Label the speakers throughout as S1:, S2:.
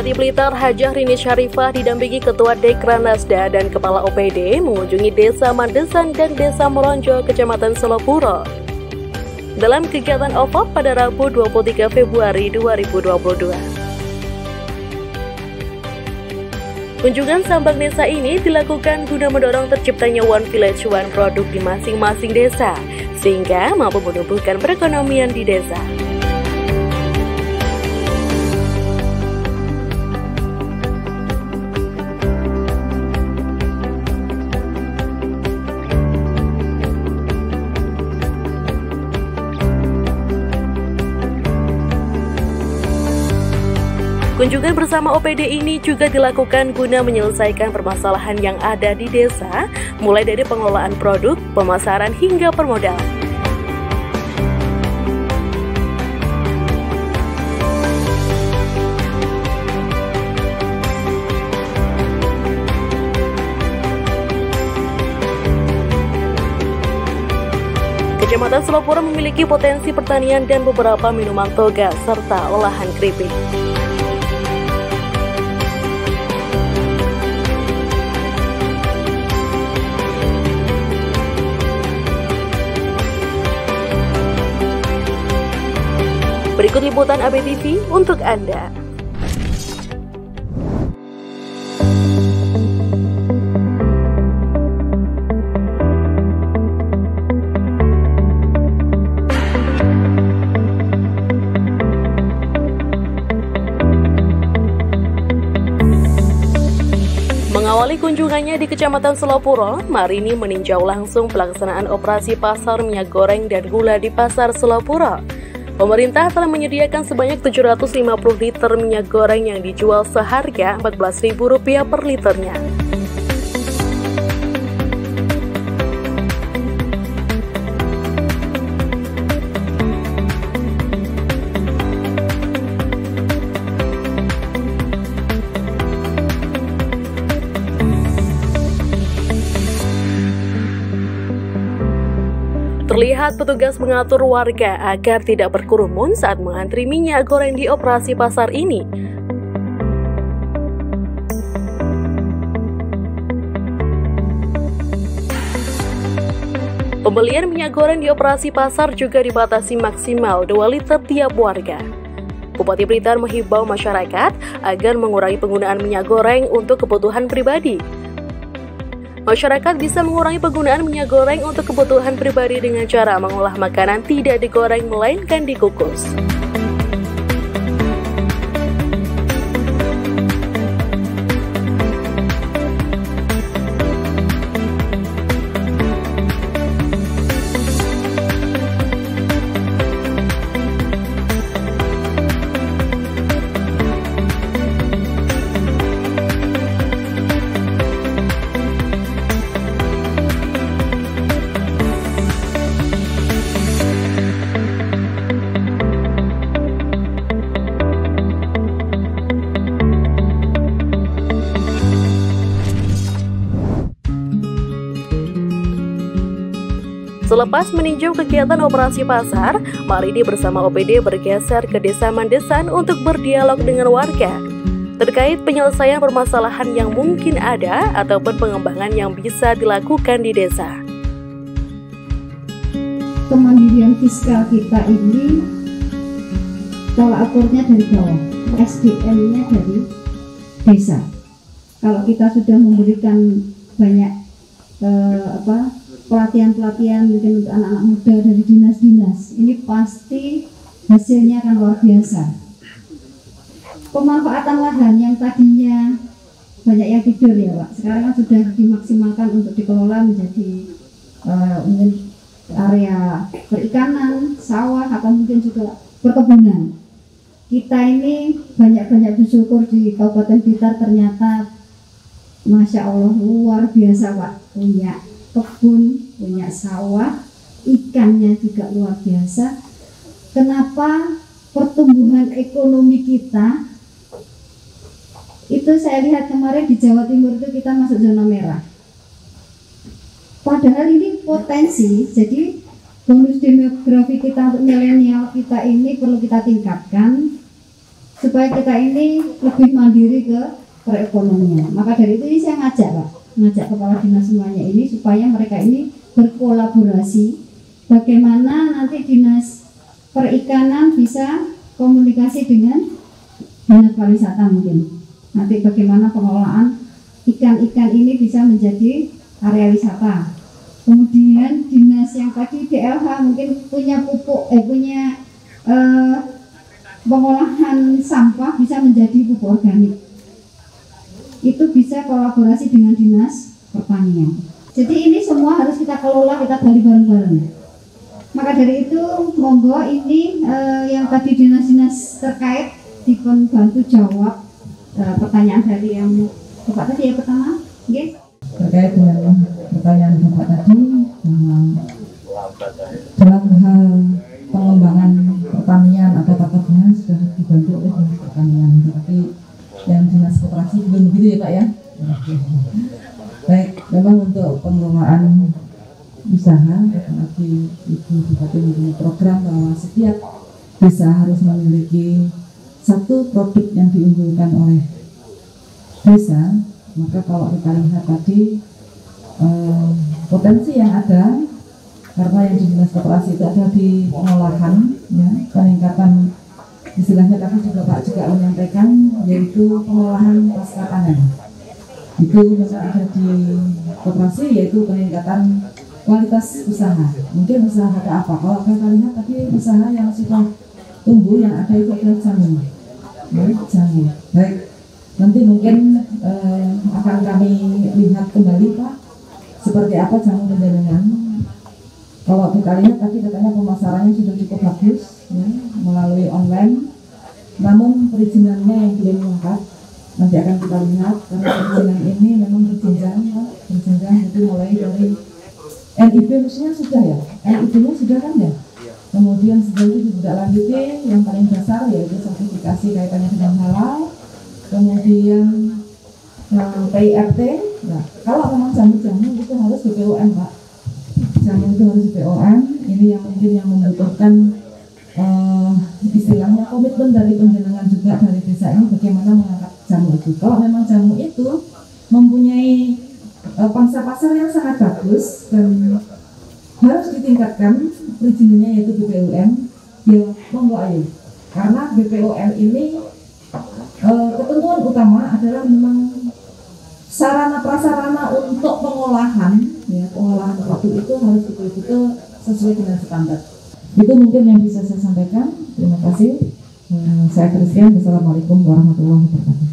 S1: Bupati Blitar Hajah Rini Syarifah didampingi Ketua Dekranasda dan Kepala OPD mengunjungi Desa Mandesan dan Desa Meronjo, Kecamatan Selopuro. Dalam kegiatan OVOP pada Rabu 23 Februari 2022. Kunjungan Sambang Desa ini dilakukan guna mendorong terciptanya One Village One produk di masing-masing desa, sehingga mampu menumbuhkan perekonomian di desa. Kunjungan bersama OPD ini juga dilakukan guna menyelesaikan permasalahan yang ada di desa, mulai dari pengelolaan produk, pemasaran, hingga permodalan. Kecamatan Selopuro memiliki potensi pertanian dan beberapa minuman toga serta olahan keripik. Berikut liputan ABTV untuk Anda. Mengawali kunjungannya di Kecamatan Selopuro, Marini meninjau langsung pelaksanaan operasi pasar minyak goreng dan gula di Pasar Selopuro. Pemerintah telah menyediakan sebanyak 750 liter minyak goreng yang dijual seharga Rp14.000 per liternya. Terlihat petugas mengatur warga agar tidak berkerumun saat mengantri minyak goreng di operasi pasar ini. Pembelian minyak goreng di operasi pasar juga dibatasi maksimal 2 liter tiap warga. Bupati Blitar menghimbau masyarakat agar mengurangi penggunaan minyak goreng untuk kebutuhan pribadi. Masyarakat bisa mengurangi penggunaan minyak goreng untuk kebutuhan pribadi dengan cara mengolah makanan tidak digoreng melainkan dikukus. Selepas meninjau kegiatan operasi pasar, Marini bersama OPD bergeser ke Desa Mandesan untuk berdialog dengan warga terkait penyelesaian permasalahan yang mungkin ada ataupun pengembangan yang bisa dilakukan di desa.
S2: Kemandirian fiskal kita ini tolak ukurnya dari bawah, SDM-nya dari desa. Kalau kita sudah memberikan banyak pelatihan-pelatihan mungkin untuk anak-anak muda dari dinas-dinas, ini pasti hasilnya akan luar biasa. Pemanfaatan lahan yang tadinya banyak yang tidur ya Pak, sekarang kan sudah dimaksimalkan untuk dikelola menjadi mungkin area perikanan, sawah, atau mungkin juga perkebunan. Kita ini banyak-banyak bersyukur di Kabupaten Blitar, ternyata Masya Allah luar biasa Pak, punya kebun, punya sawah, ikannya juga luar biasa. Kenapa pertumbuhan ekonomi kita itu saya lihat kemarin di Jawa Timur itu kita masuk zona merah. Padahal ini potensi, jadi bonus demografi kita untuk milenial kita ini perlu kita tingkatkan. supaya kita ini lebih mandiri ke perekonomian. Maka dari itu saya ngajak kepala dinas semuanya ini supaya mereka ini berkolaborasi. Bagaimana nanti dinas perikanan bisa komunikasi dengan dinas pariwisata mungkin. Nanti bagaimana pengelolaan ikan-ikan ini bisa menjadi area wisata. Kemudian dinas yang tadi DLH mungkin punya pengolahan sampah bisa menjadi pupuk organik. Itu bisa kolaborasi dengan dinas pertanian. Jadi ini semua harus kita kelola, kita gali bareng-bareng. Maka dari itu monggo ini yang tadi dinas-dinas terkait dibantu jawab pertanyaan dari yang Bapak tadi ya pertama. Okay.
S3: Terkait dengan pertanyaan Bapak tadi dalam hal pengembangan pertanian atau tata ruang sudah dibantu oleh dinas pertanian, tapi yang dinas koperasi belum begitu ya Pak ya. Baik, memang untuk pengelolaan usaha, apalagi Ibu Bupati mempunyai program bahwa setiap desa harus memiliki satu produk yang diunggulkan oleh desa. Maka kalau kita lihat tadi potensi yang ada, karena yang di dinas koperasi itu ada di pengolahan, ya, peningkatan istilahnya tadi juga Pak juga menyampaikan, yaitu pengolahan pasca panen. Itu memang ada di koperasi, yaitu peningkatan kualitas usaha. Mungkin usaha ada apa? Kalau kita lihat tadi usaha yang sudah tumbuh yang ada itu adalah jamu. Jamu. Baik. Nanti mungkin akan kami lihat kembali Pak seperti apa jamu penjaringan. Kalau kita lihat tadi katanya pemasarannya sudah cukup bagus ya, melalui online. Namun perizinannya yang belum lengkap. Nanti akan kita lihat karena perizinan ini memang berjenjang Pak. Berjenjang itu mulai dari NIB maksudnya sudah ya, NIB-nya sudah kan ya. Kemudian setelah itu tidak lanjuti yang paling dasar yaitu sertifikasi kaitannya dengan halal. Kemudian PIRT. Nah, kalau memang jamu-jamu itu harus BPOM Pak. Jamu itu harus BPOM. Ini yang mungkin yang membutuhkan istilahnya komitmen dari penjenengan juga dari desa ini bagaimana mengangkat jamu itu. Kalau memang jamu itu mempunyai pangsa pasar yang sangat bagus dan harus ditingkatkan perizinannya yaitu BPOM, ya monggo ayo. Karena BPOM ini ketentuan utama adalah memang sarana prasarana untuk pengolahan, ya pengolahan produk itu harus betul-betul sesuai dengan standar. Itu mungkin yang bisa saya sampaikan. Terima kasih. Saya Christian. Wassalamualaikum warahmatullahi wabarakatuh.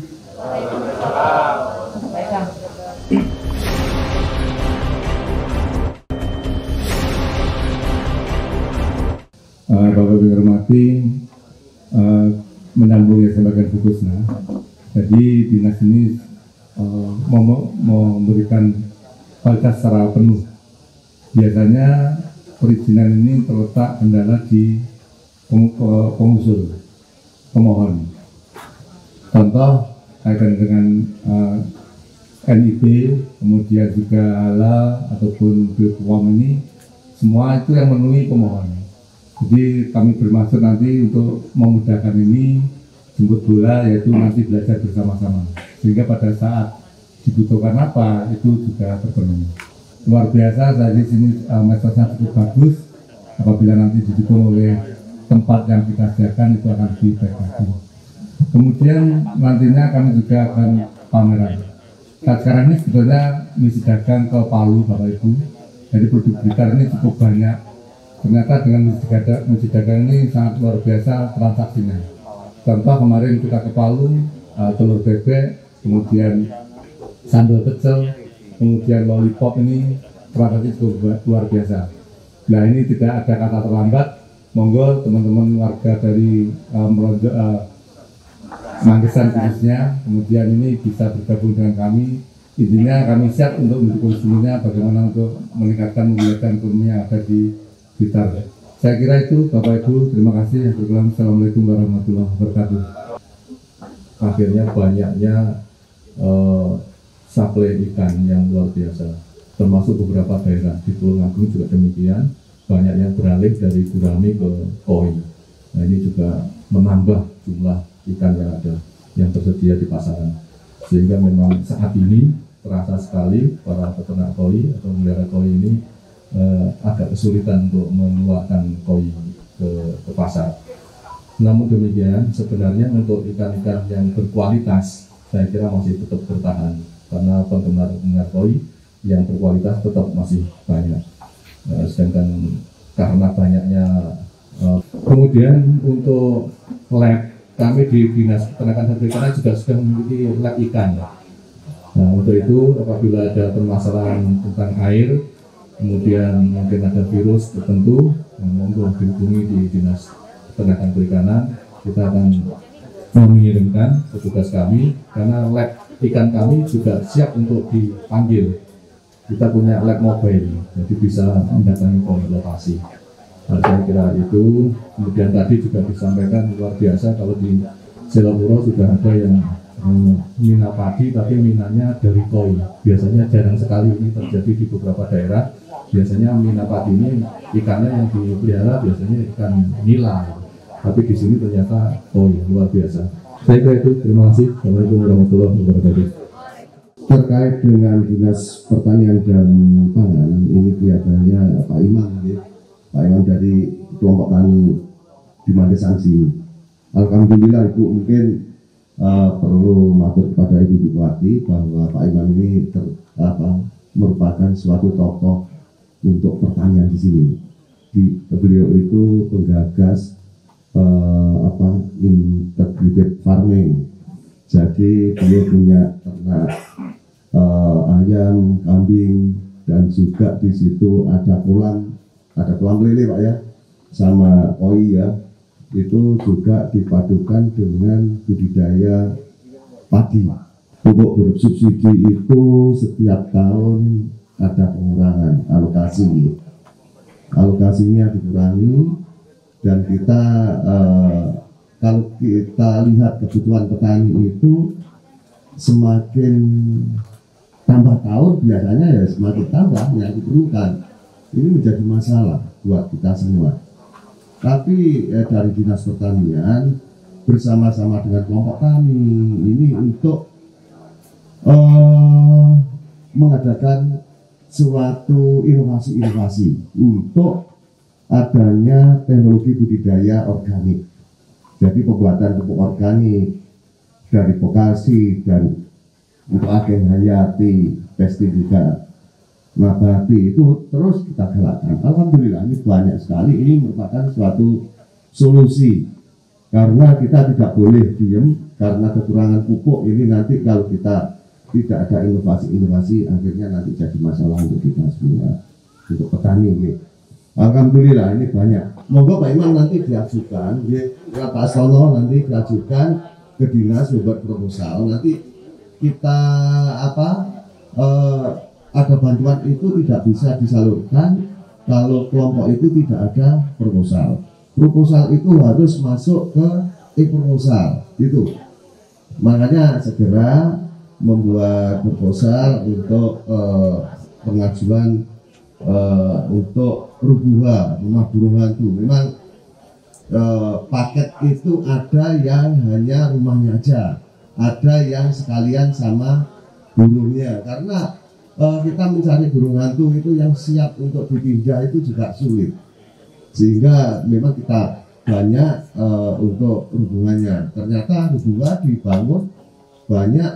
S4: Bapak Ibu hormati, menyambung yang disampaikan Bu Kusna. Jadi dinas ini memberikan kualitas secara penuh. Biasanya perizinan ini terletak kendala di pengusul, pemohon. Contoh kaitan dengan NIB, kemudian juga halal ataupun BPOM ini, semua itu yang memenuhi pemohon. Jadi kami bermaksud nanti untuk memudahkan ini jemput bola, yaitu nanti belajar bersama-sama sehingga pada saat dibutuhkan apa itu juga terpenuhi. Luar biasa, saya di sini medsosnya cukup bagus. Apabila nanti didukung oleh tempat yang kita sediakan itu akan lebih baik lagi. Kemudian nantinya kami juga akan pameran. Saat sekarang ini sebetulnya misi dagang ke Palu Bapak Ibu. Jadi produk Blitar ini cukup banyak. Ternyata dengan misi dagang ini sangat luar biasa transaksinya. Contoh kemarin kita ke Palu, telur bebek, kemudian sambal pecel, kemudian lollipop ini transaksi cukup luar biasa. Nah ini tidak ada kata terlambat. Monggo teman-teman warga dari Manggesan khususnya, kemudian ini bisa bergabung dengan kami. Intinya kami siap untuk mendukung semuanya bagaimana untuk meningkatkan menggeliatkan ekonomi yang ada di Blitar. Saya kira itu Bapak Ibu, terima kasih. Assalamualaikum warahmatullahi wabarakatuh.
S5: Akhirnya banyaknya suplai ikan yang luar biasa, termasuk beberapa daerah di Tulungagung juga demikian, banyak yang beralih dari gurame ke koi. Nah ini juga menambah jumlah ikan yang ada, yang tersedia di pasaran. Sehingga memang saat ini terasa sekali para peternak koi atau memelihara koi ini agak kesulitan untuk mengeluarkan koi ke pasar. Namun demikian, sebenarnya untuk ikan-ikan yang berkualitas, saya kira masih tetap bertahan, karena penggemar koi yang berkualitas tetap masih banyak. Sedangkan karena banyaknya, kemudian untuk lab, kami di Dinas Peternakan dan Perikanan juga sudah memiliki lab ikan. Nah, untuk itu apabila ada permasalahan tentang air, kemudian mungkin ada virus tertentu, monggo dihubungi di Dinas Peternakan Perikanan, kita akan mengirimkan petugas kami, karena lab ikan kami juga siap untuk dipanggil. Kita punya lab mobile, jadi bisa mendatangi ke lokasi. Nah, saya kira itu. Kemudian tadi juga disampaikan luar biasa kalau di Selopuro sudah ada yang mina padi, tapi minanya dari koi. Biasanya jarang sekali ini terjadi di beberapa daerah. Biasanya mina padi ini ikannya yang dipelihara biasanya ikan nila, tapi di sini ternyata koi. Luar biasa. Saya kira itu. Terima kasih. Assalamualaikum warahmatullahi wabarakatuh.
S6: Terkait dengan Dinas Pertanian dan Pangan, ini kelihatannya Pak Imam, ya. Pak Imam dari kelompok tani di Mandesangsi. Alhamdulillah Ibu, mungkin perlu matur kepada Ibu Bupati bahwa Pak Imam ini merupakan suatu tokoh untuk pertanian di sini. Beliau itu penggagas integrated farming. Jadi beliau punya ternak ayam, kambing, dan juga di situ ada kolam lele Pak ya, sama koi ya. Itu juga dipadukan dengan budidaya padi. Pupuk bersubsidi itu setiap tahun ada pengurangan alokasinya dikurangi, dan kita kalau kita lihat kebutuhan petani itu semakin tambah tahun biasanya ya semakin tambah yang diperlukan. Ini menjadi masalah buat kita semua. Tapi dari Dinas Pertanian bersama-sama dengan kelompok tani ini untuk mengadakan suatu inovasi-inovasi untuk adanya teknologi budidaya organik. Jadi pembuatan pupuk organik dari vokasi dan untuk agen hayati, pestisida nabati itu terus kita galakkan. Alhamdulillah ini banyak sekali. Ini merupakan suatu solusi, karena kita tidak boleh diem karena kekurangan pupuk. Ini nanti kalau kita tidak ada inovasi-inovasi, akhirnya nanti jadi masalah untuk kita semua, untuk petani. Gitu. Alhamdulillah ini banyak. Monggo Pak Imam nanti diajukan, Pak Sono nanti diajukan ke dinas membuat proposal. Nanti kita ada bantuan itu tidak bisa disalurkan kalau kelompok itu tidak ada proposal. Proposal itu harus masuk ke e-proposal gitu. Makanya segera membuat proposal untuk pengajuan untuk rumah burung hantu. Memang paket itu ada yang hanya rumahnya aja, ada yang sekalian sama burungnya, karena kita mencari burung hantu itu yang siap untuk dipindah itu juga sulit, sehingga memang kita banyak untuk hubungannya. Ternyata hubungan dibangun banyak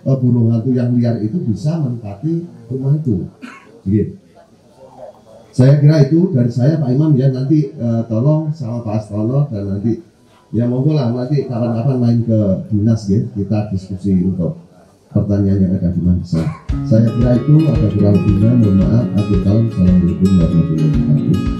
S6: burung hantu yang liar itu bisa menempati rumah itu. Gitu. Saya kira itu dari saya Pak Imam ya, nanti tolong sama Pak Astono dan nanti ya monggo lah nanti kapan-kapan main ke dinas ya, kita diskusi untuk pertanyaan yang ada di Mandesa. Saya kira itu, ada kurang lebihnya mohon maaf. Akhir tahun, assalamualaikum warahmatullahi wabarakatuh.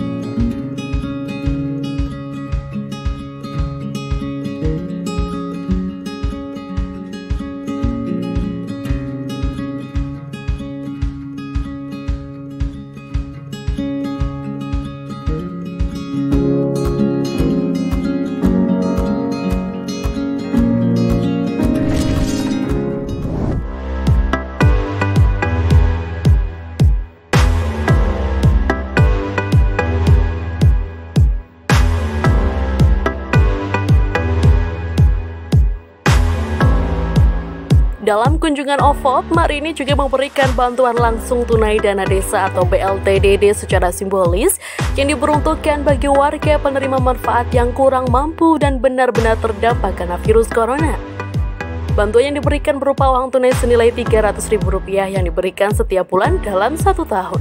S1: Dalam kunjungan OVOP, Marini juga memberikan bantuan langsung tunai dana desa atau BLTDD secara simbolis yang diperuntukkan bagi warga penerima manfaat yang kurang mampu dan benar-benar terdampak karena virus corona. Bantuan yang diberikan berupa uang tunai senilai Rp300.000 yang diberikan setiap bulan dalam 1 tahun.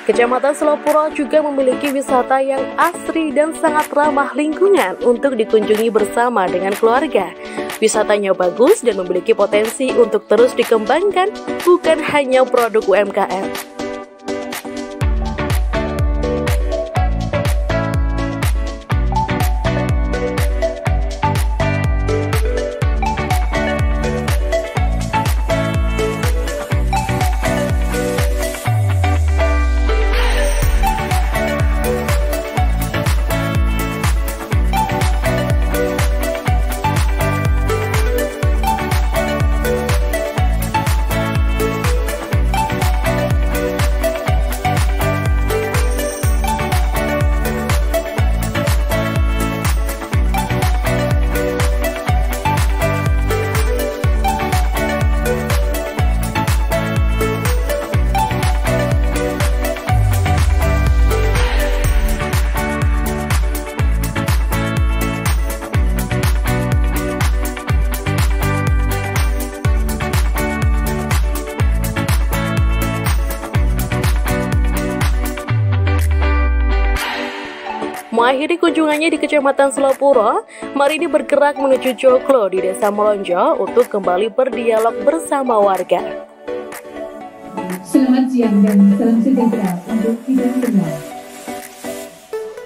S1: Kecamatan Selopuro juga memiliki wisata yang asri dan sangat ramah lingkungan untuk dikunjungi bersama dengan keluarga. Wisatanya bagus dan memiliki potensi untuk terus dikembangkan, bukan hanya produk UMKM. Mengakhiri kunjungannya di Kecamatan Selopuro, Marini bergerak menuju Joglo di Desa Melonjo untuk kembali berdialog bersama warga.
S7: Selamat siang dan salam sejahtera untuk kita semua.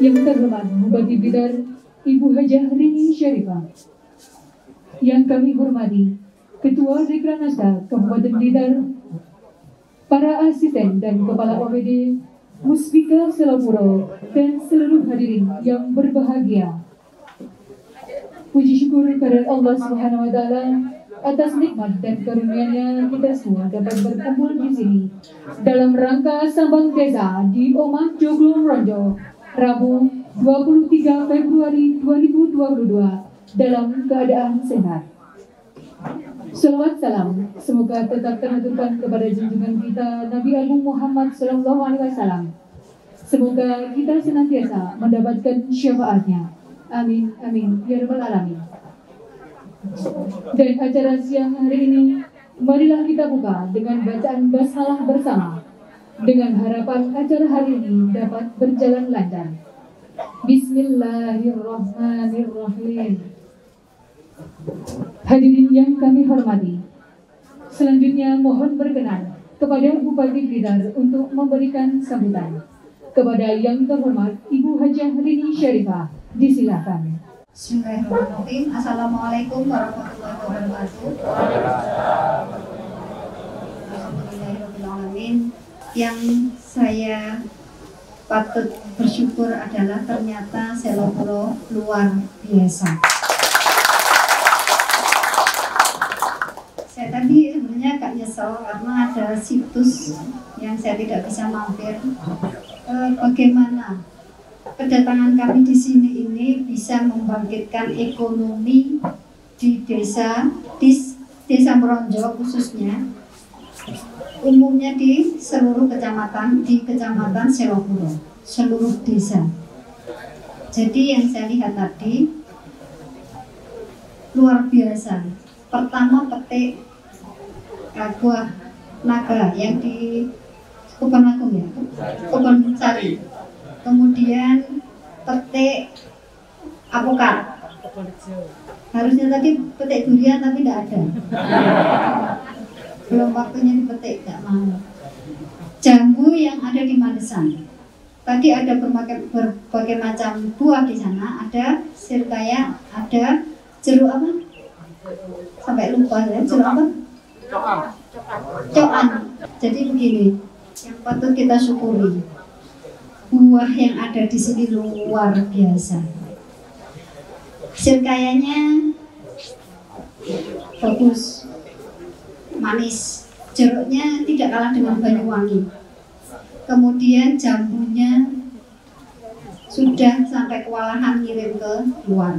S7: Yang terhormat Bupati Blitar, Ibu Hajah Rini Syarifah. Yang kami hormati Ketua Dekranasda Kabupaten Blitar, para asisten dan kepala OPD Muspika Selopuro, dan seluruh hadirin yang berbahagia. Puji syukur kepada Allah Subhanahu wa Ta'ala atas nikmat dan karunia-Nya kita semua dapat berkumpul di sini dalam rangka Sambang Desa di Omah Joglo Melonjo, Rabu 23 Februari 2022 dalam keadaan sehat. Salawat salam semoga tetap terhaturkan kepada junjungan kita Nabi Agung Muhammad SAW. Semoga kita senantiasa mendapatkan syafaatnya. Amin, amin, ya rabbal alamin. Dan acara siang hari ini, marilah kita buka dengan bacaan basmalah bersama, dengan harapan acara hari ini dapat berjalan lancar. Bismillahirrahmanirrahim. Hadirin yang kami hormati, selanjutnya mohon berkenan kepada Bupati Blitar untuk memberikan sambutan. Kepada yang terhormat Ibu Hajah Rini Syarifah, disilakan.
S2: Bismillahirrahmanirrahim. Assalamualaikum warahmatullahi wabarakatuh. Alhamdulillahirrahmanirrahim. Yang saya patut bersyukur adalah ternyata Selopuro luar biasa. Saya tadi sebenarnya agak nyesel karena ada situs yang saya tidak bisa mampir. Bagaimana kedatangan kami di sini ini bisa membangkitkan ekonomi di desa Meronjo khususnya, umumnya di seluruh kecamatan, di kecamatan Selopuro, seluruh desa. Jadi yang saya lihat tadi luar biasa. Pertama petik buah naga yang di Kuban Agung ya, Kuban Sari. Kemudian petik apokat. Harusnya tadi petik durian tapi tidak ada. Belum waktunya dipetik, tidak mau. Jambu yang ada di Mandesan. Tadi ada berbagai macam buah di sana. Ada sirkaya, ada jeruk apa? Sampai lupa ya, jeruk apa? Coan. Jadi begini, yang patut kita syukuri, buah yang ada di sini luar biasa. Sirkayanya bagus, manis, jeruknya tidak kalah dengan Banyuwangi. Kemudian jambunya sudah sampai kewalahan ngirim ke luar.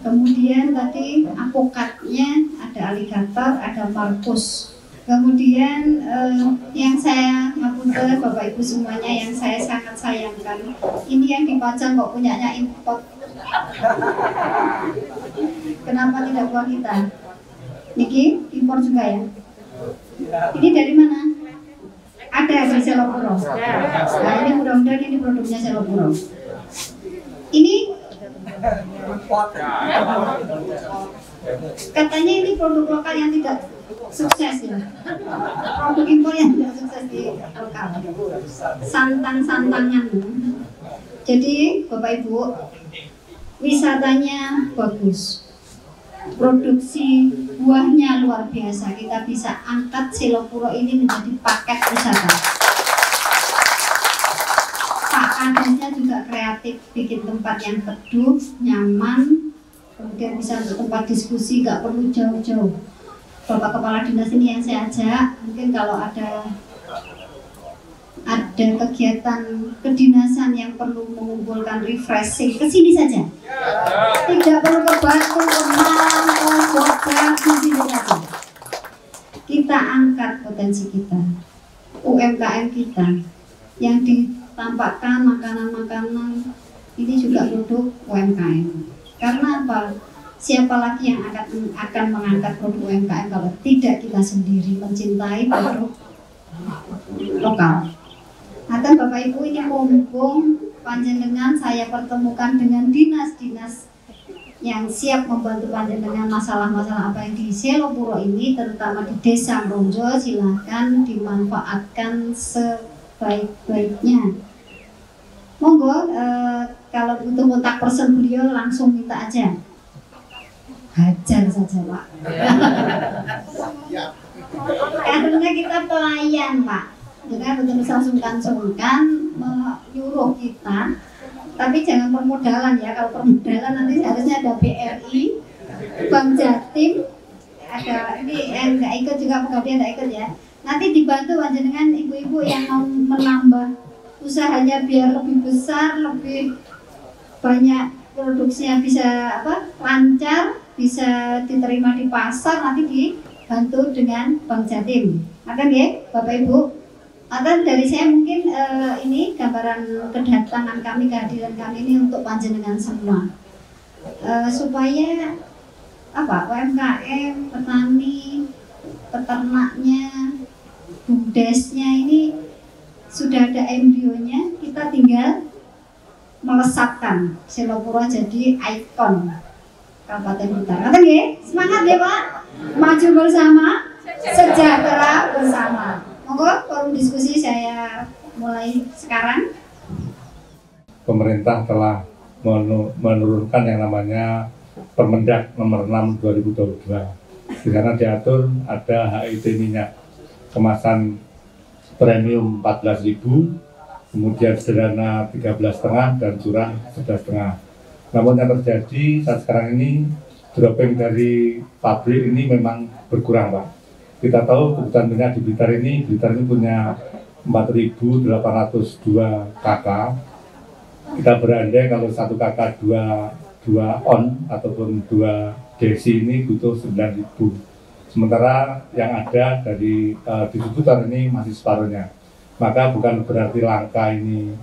S2: Kemudian tadi apokatnya ada aligator, ada markus. Kemudian yang saya ngapunten Bapak Ibu semuanya, yang saya sangat sayangkan, ini yang dipajang kok punyanya import. Kenapa tidak buat kita? Niki impor juga ya? Ini dari mana? Ada di Selopuro. Nah ini mudah-mudahan ini produknya Selopuro. Ini katanya ini produk lokal yang tidak sukses ya. Produk impor yang tidak sukses di lokal. Santang-santangan. Jadi Bapak Ibu, wisatanya bagus, produksi buahnya luar biasa. Kita bisa angkat Selopuro ini menjadi paket wisata. Pak Kadesnya juga kreatif, bikin tempat yang teduh, nyaman, kemudian bisa untuk tempat diskusi, nggak perlu jauh-jauh. Bapak Kepala Dinas ini yang saya ajak, mungkin kalau ada kegiatan kedinasan yang perlu mengumpulkan refreshing, ke sini saja. Tidak perlu ke Batu, ke Malang, ke Jogja, di sini saja. Kita angkat potensi kita, UMKM kita, yang ditampakkan makanan-makanan ini juga produk UMKM. Karena apa? Siapa lagi yang akan mengangkat produk UMKM kalau tidak kita sendiri mencintai produk lokal. Atau Bapak Ibu, ini mumpung panjenengan saya pertemukan dengan dinas-dinas yang siap membantu panjenengan masalah-masalah apa yang di Selopuro ini, terutama di Desa Meronjo, silahkan dimanfaatkan sebaik-baiknya. Monggo, kalau butuh kontak person beliau langsung minta aja, hajar saja Pak. Karena kita pelayan Pak, jadi betul-betul sungkan-sungkan menyuruh kita, tapi jangan permodalan ya. Kalau permodalan nanti harusnya ada BRI, Bank Jatim, ada ini yang nggak ikut juga, pegawai nggak ikut ya. Nanti dibantu dengan ibu-ibu yang mau menambah usahanya biar lebih besar, lebih banyak produksinya, bisa lancar, bisa diterima di pasar, nanti dibantu dengan Bank Jatim. Akan ya Bapak Ibu. Atau dari saya mungkin ini gambaran kedatangan kami, kehadiran kami ini untuk panjenengan semua, supaya UMKM, petani, peternaknya, bumdesnya ini sudah ada embrionya, kita tinggal melesatkan Selopuro jadi ikon Kabupaten Blitar. Ngerti nggih? Semangat ya Pak. Maju bersama, sejahtera bersama. Monggo forum diskusi saya mulai sekarang.
S4: Pemerintah telah menurunkan yang namanya Permendak nomor 6 2022. Di sana diatur ada HIT minyak kemasan premium 14.000, kemudian sederhana 13,5 dan curah 11,5. Namun yang terjadi saat sekarang ini dropping dari pabrik ini memang berkurang, Pak. Kita tahu kebutuhan minyak di Blitar ini punya 4.802 KK. Kita berandai kalau 1 KK 2 on ataupun 2 desi ini butuh 9.000. Sementara yang ada dari distributor ini masih separuhnya. Maka bukan berarti langka ini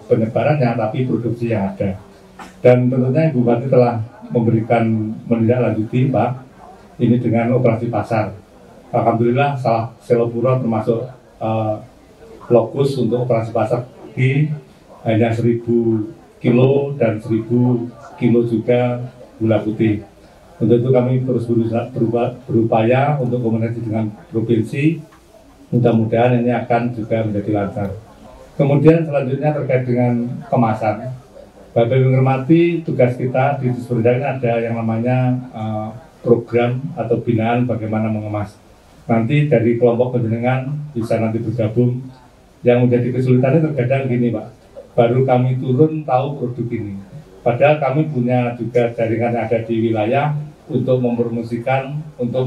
S4: penyebarannya, tapi produksi yang ada. Dan tentunya Ibu Bupati telah memberikan menindaklanjuti, Pak, ini dengan operasi pasar. Alhamdulillah Selopuro termasuk lokus untuk operasi pasar di hanya 1.000 kilo dan 1.000 kilo juga gula putih. Untuk itu kami terus berupaya untuk komunikasi dengan provinsi. Mudah-mudahan ini akan juga menjadi lancar. Kemudian selanjutnya terkait dengan kemasan. Bapak Ibu menghormati, tugas kita di Disperindak ini ada yang namanya program atau binaan bagaimana mengemas. Nanti dari kelompok penjenengan bisa nanti bergabung. Yang menjadi kesulitannya terkadang gini, Pak. Baru kami turun tahu produk ini. Padahal kami punya juga jaringan yang ada di wilayah untuk mempromosikan, untuk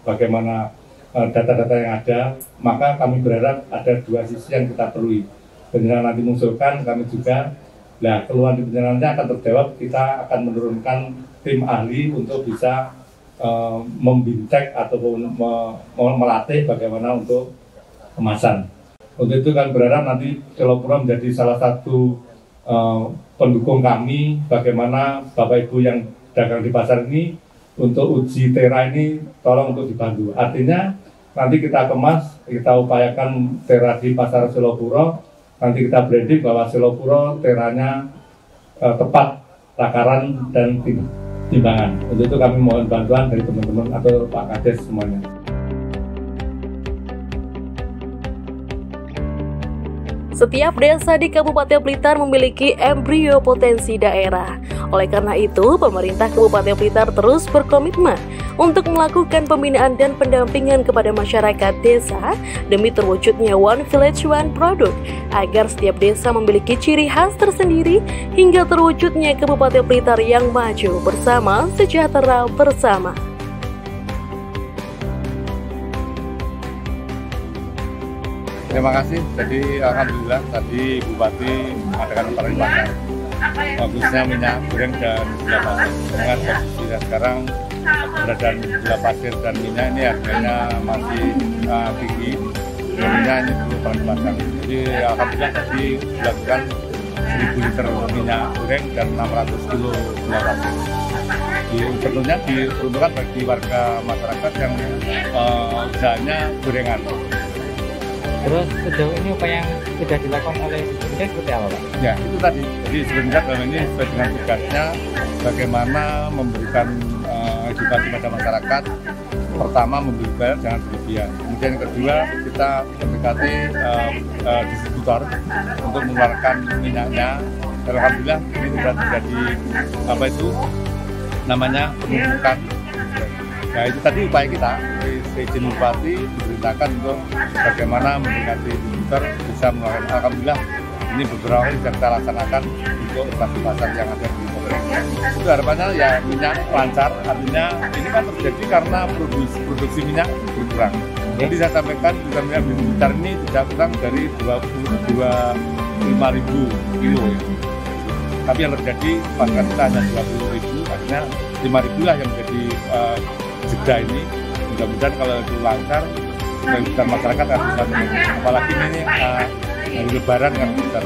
S4: bagaimana data-data yang ada. Maka kami berharap ada 2 sisi yang kita perlu. Penjenengan nanti mengusulkan, kami juga. Nah, keluhan di penjenengannya akan terjawab, kita akan menurunkan tim ahli untuk bisa membincang ataupun melatih bagaimana untuk kemasan. Untuk itu kami berharap nanti Selopuro menjadi salah satu pendukung kami, bagaimana Bapak Ibu yang dagang di pasar ini untuk uji tera ini tolong untuk dibantu. Artinya nanti kita kemas, kita upayakan tera di pasar Selopuro. Nanti kita branding bahwa Selopuro teranya tepat takaran dan timbangan. Untuk itu kami mohon bantuan dari teman-teman atau Pak Kades semuanya.
S1: Setiap desa di Kabupaten Blitar memiliki embrio potensi daerah. Oleh karena itu, pemerintah Kabupaten Blitar terus berkomitmen untuk melakukan pembinaan dan pendampingan kepada masyarakat desa demi terwujudnya One Village One Product, agar setiap desa memiliki ciri khas tersendiri hingga terwujudnya Kabupaten Blitar yang maju bersama, sejahtera bersama.
S4: Terima kasih. Jadi alhamdulillah tadi Bupati mengadakan operasi pasar, bagusnya minyak goreng dan gula pasir. Dengan posisi sekarang keberadaan gula pasir dan minyak ini harganya masih tinggi. Minyak ini perlu operasi pasar. Jadi alhamdulillah tadi dilakukan 1.000 liter minyak goreng dan 600 kilo gula pasir. Tentunya diperuntukkan bagi warga masyarakat yang usahanya gorengan.
S8: Terus sejauh ini apa yang sudah dilakukan oleh Disperindak seperti apa, Pak? Ya,
S4: itu tadi. Jadi Disperindak dalam ini sesuai dengan tugasnya bagaimana memberikan edukasi pada masyarakat. Pertama, memberi bayar jangan berlebihan. Kemudian yang kedua, kita mendekati distributor untuk mengeluarkan minyaknya. Dan alhamdulillah ini sudah terjadi penumpukan. Nah, itu tadi upaya kita di izin Bupati diperintahkan untuk bagaimana mendekati distributor bisa mengeluarkan. Alhamdulillah ini beberapa yang kita laksanakan untuk operasi pasar yang ada di Bogor. Itu harapannya ya minyak lancar, artinya ini kan terjadi karena produksi minyak berkurang. Jadi saya sampaikan juga minyak di Blitar ini tidak kurang dari 25.000 kilo ya. Tapi yang terjadi pasar kita hanya 20.000, artinya 5.000 lah yang menjadi jeda ini. Mudah-mudahan kalau itu lancar dan masyarakat akan bisa menunggu. Apalagi ini hari Lebaran kan kita